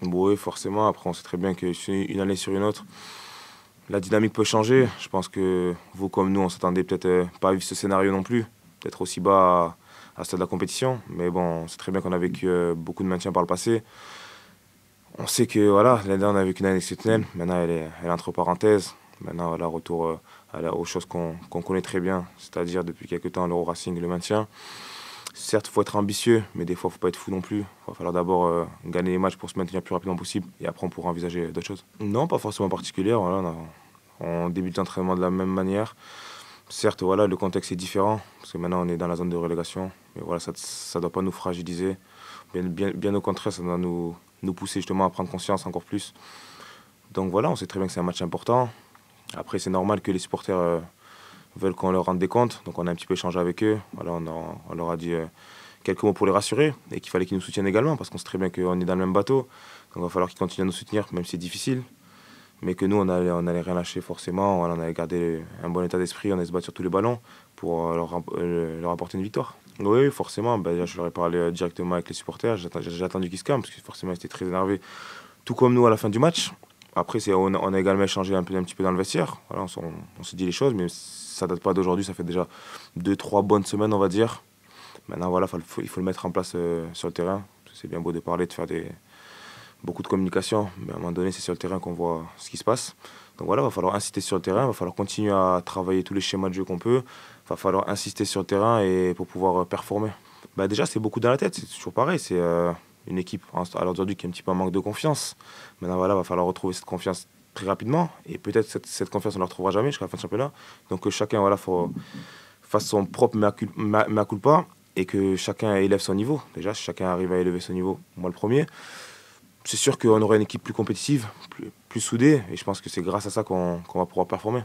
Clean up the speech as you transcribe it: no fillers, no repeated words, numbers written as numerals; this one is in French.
Bon, oui, forcément. Après, on sait très bien qu'une année sur une autre, la dynamique peut changer. Je pense que vous, comme nous, on s'attendait peut-être pas à vivre ce scénario non plus. Peut-être aussi bas à ce stade de la compétition. Mais bon, on sait très bien qu'on a vécu beaucoup de maintien par le passé. On sait que voilà, l'année dernière, on a vécu une année exceptionnelle. Maintenant, elle est entre parenthèses. Maintenant, voilà, retour aux choses qu'on connaît très bien, c'est-à-dire depuis quelques temps, l'Euro Racing et le maintien. Certes, il faut être ambitieux, mais des fois, il ne faut pas être fou non plus. Il va falloir d'abord gagner les matchs pour se maintenir le plus rapidement possible et après, on pourra envisager d'autres choses. Non, pas forcément particulière. Voilà, on débute l'entraînement de la même manière. Certes, voilà, le contexte est différent parce que maintenant, on est dans la zone de relégation. Mais voilà, ça ne doit pas nous fragiliser. Bien au contraire, ça doit nous pousser justement à prendre conscience encore plus. Donc voilà, on sait très bien que c'est un match important. Après, c'est normal que les supporters veulent qu'on leur rende des comptes. Donc on a un petit peu échangé avec eux. Voilà, on leur a dit quelques mots pour les rassurer et qu'il fallait qu'ils nous soutiennent également parce qu'on sait très bien qu'on est dans le même bateau. Donc il va falloir qu'ils continuent à nous soutenir, même si c'est difficile. Mais que nous, on allait rien lâcher forcément. Voilà, on allait garder un bon état d'esprit, on allait se battre sur tous les ballons pour leur apporter une victoire. Oui, forcément. Ben, déjà, je leur ai parlé directement avec les supporters. J'ai attendu qu'ils se calment parce que forcément, ils étaient très énervés. Tout comme nous à la fin du match. Après, on a également échangé un petit peu dans le vestiaire. Voilà, on s'est dit les choses, mais ça date pas d'aujourd'hui. Ça fait déjà 2, 3 bonnes semaines, on va dire. Maintenant, voilà, il faut le mettre en place sur le terrain. C'est bien beau de parler, de faire beaucoup de communication, mais à un moment donné, c'est sur le terrain qu'on voit ce qui se passe. Donc voilà, il va falloir insister sur le terrain, il va falloir continuer à travailler tous les schémas de jeu qu'on peut. Il va falloir insister sur le terrain et pour pouvoir performer. Bah déjà, c'est beaucoup dans la tête, c'est toujours pareil. C'est une équipe à l'heure d'aujourd'hui qui est un petit peu en manque de confiance. Maintenant, voilà, il va falloir retrouver cette confiance très rapidement. Et peut-être cette confiance, on ne la retrouvera jamais jusqu'à la fin du championnat. Donc que chacun voilà, fasse son propre mea culpa et que chacun élève son niveau. Déjà, si chacun arrive à élever son niveau, moi le premier, c'est sûr qu'on aura une équipe plus compétitive, plus soudée. Et je pense que c'est grâce à ça qu'on va pouvoir performer.